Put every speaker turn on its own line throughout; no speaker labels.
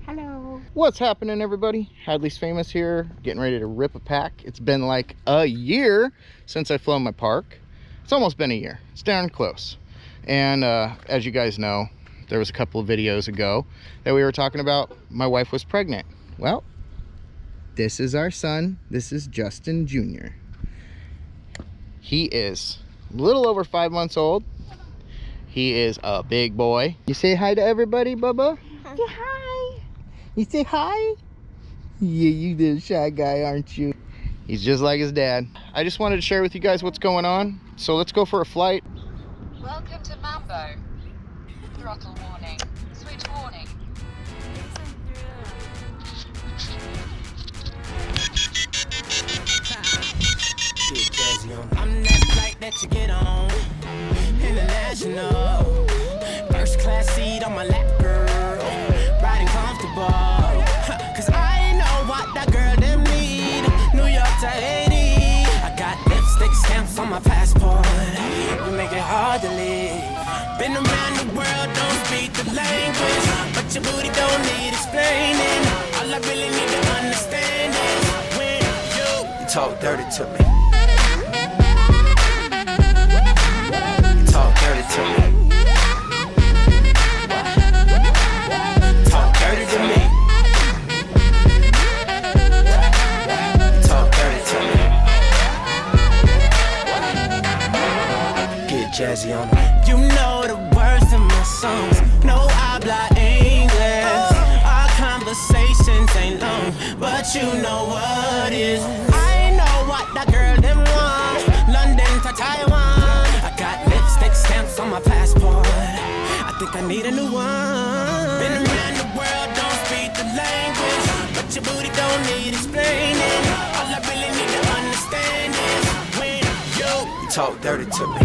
Hello.
What's happening, everybody? Hadley's Famous here, getting ready to rip a pack. It's been like a year since I've flown my park. It's almost been a year. It's darn close. And as you guys know, there was a couple of videos ago that we were talking about my wife was pregnant. Well, this is our son. This is Justin Jr. He is a little over 5 months old. He is a big boy. You say hi to everybody, Bubba?
Say hi.
You say hi? Yeah, you the shy guy, aren't you? He's just like his dad. I just wanted to share with you guys what's going on. So let's go for a flight.
Welcome to Mambo. Throttle warning. Switch warning.
I'm that flight that you get on. International. First class seat on my lap, girl. Riding comfortable. Cause I know what that girl them need. New York to Haiti. I got lipstick stamps on my passport. You make it hard to leave. Been around the world, don't speak the language. But your booty don't need explaining. All I really need to understand is when you talk dirty to me. Talk dirty to me. Talk dirty to me. Talk dirty to me. Get jazzy on them. You know the words to my songs. No habla English. Our conversations ain't long, but you know what is. I know what that girl them want. London to Taiwan. Lipstick stamps on my passport. I think I need a new one. Been around the world, don't speak the language. But your booty don't need explaining. All I really need to understand is when you talk dirty to me.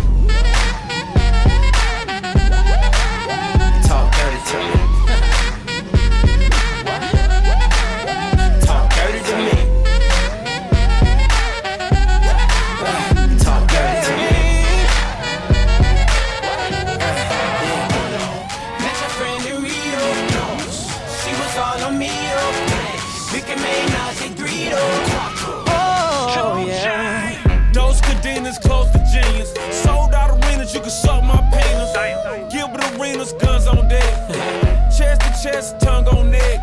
Talk dirty to me. Talk dirty to me. Talk dirty to me.
Oh, yeah. Those cadenas close to genius. Sold out arenas, you can suck my penis. Gilbert arenas, guns on deck. Chest to chest, tongue on neck.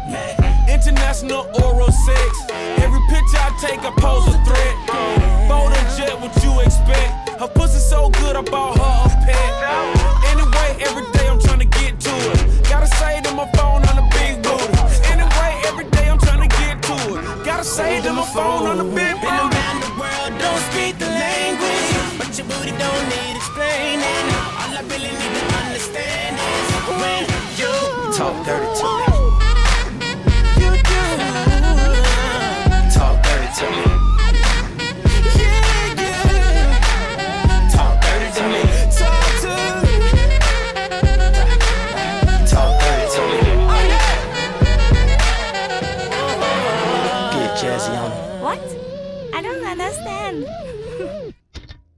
International oral sex. Every picture I take, I pose a threat. Bold and jet, what you expect? Her pussy so good, I bought her a pet. Anyway, every day I'm trying to get to it. Gotta say to my phone on the big booty. Anyway, every day I'm trying to get to it. Gotta say to my phone on the big booty.
Been around the world, don't speak the language. But your booty don't need explaining. All I really need to understand is when you talk dirty to me.